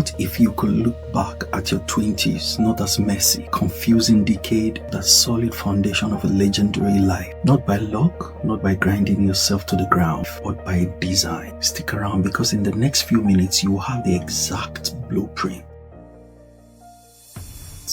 What if you could look back at your 20s not as messy, confusing decade, but as solid foundation of a legendary life? Not by luck, not by grinding yourself to the ground, but by design. Stick around because in the next few minutes you will have the exact blueprint.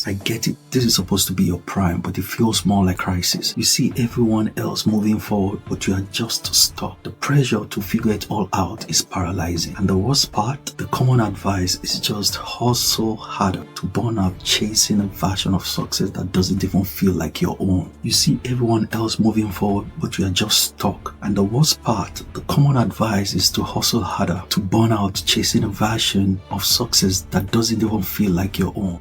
I get it, this is supposed to be your prime, but it feels more like crisis. You see everyone else moving forward, but you are just stuck. The pressure to figure it all out is paralyzing. And the worst part, the common advice is just hustle harder to burn out chasing a version of success that doesn't even feel like your own. You see everyone else moving forward, but you are just stuck. And the worst part, the common advice is to hustle harder to burn out chasing a version of success that doesn't even feel like your own.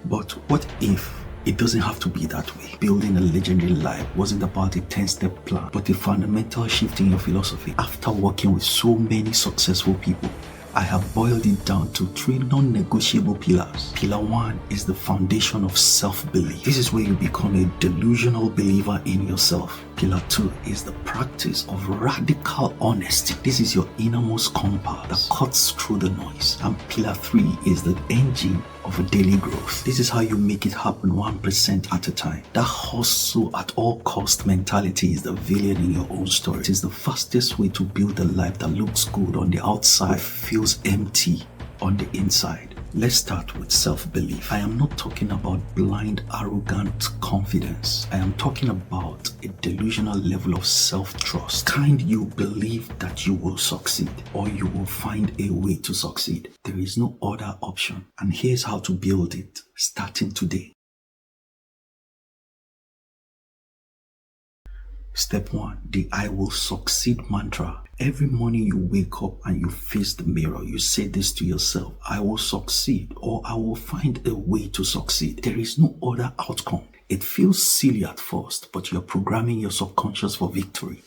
But what if it doesn't have to be that way? Building a legendary life wasn't about a 10-step plan, but a fundamental shift in your philosophy. After working with so many successful people, I have boiled it down to 3 non-negotiable pillars. Pillar 1 is the foundation of self-belief. This is where you become a delusional believer in yourself. Pillar 2 is the practice of radical honesty. This is your innermost compass that cuts through the noise. And pillar 3 is the engine of a daily growth. This is how you make it happen 1% at a time. That hustle at all cost mentality is the villain in your own story. It is the fastest way to build a life that looks good on the outside, feels empty on the inside. Let's start with self-belief. I am not talking about blind, arrogant confidence. I am talking about a delusional level of self-trust. Kind you believe that you will succeed or you will find a way to succeed. There is no other option. And here's how to build it, starting today. Step 1, the I will succeed mantra. Every morning you wake up and you face the mirror, you say this to yourself: I will succeed, or I will find a way to succeed. There is no other outcome. It feels silly at first, but you're programming your subconscious for victory.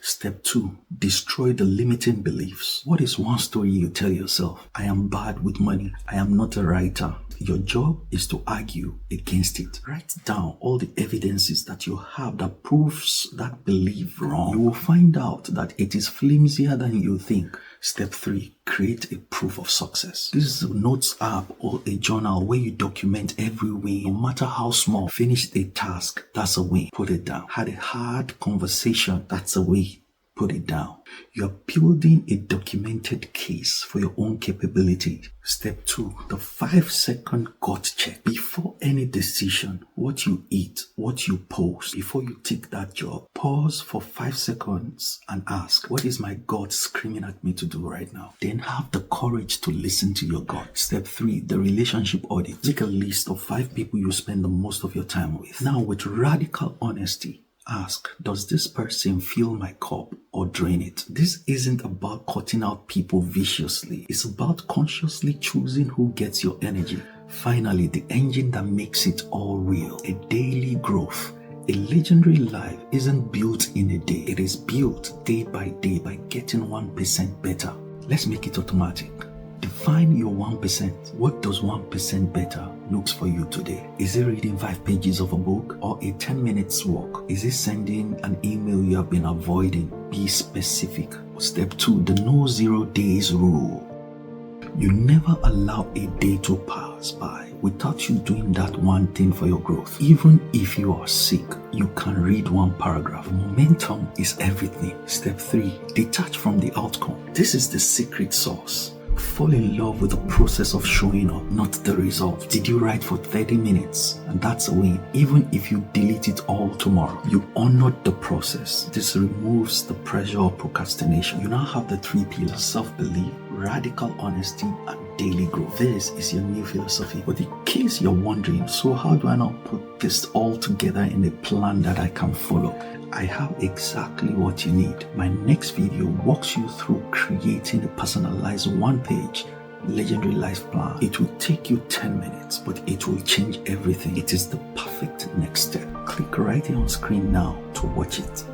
Step 2, destroy the limiting beliefs. What is one story you tell yourself? I am bad with money. I am not a writer. Your job is to argue against it. Write down all the evidences that you have that proves that belief wrong. You will find out that it is flimsier than you think. Step 3, create a proof of success. This is a notes app or a journal where you document every win, no matter how small. Finished a task, that's a win, put it down. Had a hard conversation, that's a win, put it down. You're building a documented case for your own capability. Step 2, the 5-second gut check. Before any decision, what you eat, what you post, before you take that job, pause for 5 seconds and ask, what is my gut screaming at me to do right now? Then have the courage to listen to your gut. Step 3, the relationship audit. Make a list of 5 people you spend the most of your time with. Now, with radical honesty, ask, does this person fill my cup or drain it? This isn't about cutting out people viciously. It's about consciously choosing who gets your energy. Finally, the engine that makes it all real, a daily growth. A legendary life isn't built in a day. It is built day by day by getting 1% better. Let's make it automatic. Define your 1%. What does 1% better looks for you today? Is it reading 5 pages of a book or a 10 minutes walk? Is it sending an email you have been avoiding? Be specific. Step 2, the no 0 days rule. You never allow a day to pass by without you doing that one thing for your growth. Even if you are sick, you can read 1 paragraph. Momentum is everything. Step 3, detach from the outcome. This is the secret sauce. Fall in love with the process of showing up, not the result. Did you write for 30 minutes? And that's a win. Even if you delete it all tomorrow, you honored the process. This removes the pressure of procrastination. You now have the 3 pillars: self-belief, radical honesty, and daily growth. This is your new philosophy. But in case you're wondering, so how do I now put this all together in a plan that I can follow? I have exactly what you need. My next video walks you through creating a personalized 1-page legendary life plan. It will take you 10 minutes, but it will change everything. It is the perfect next step. Click right here on screen now to watch it.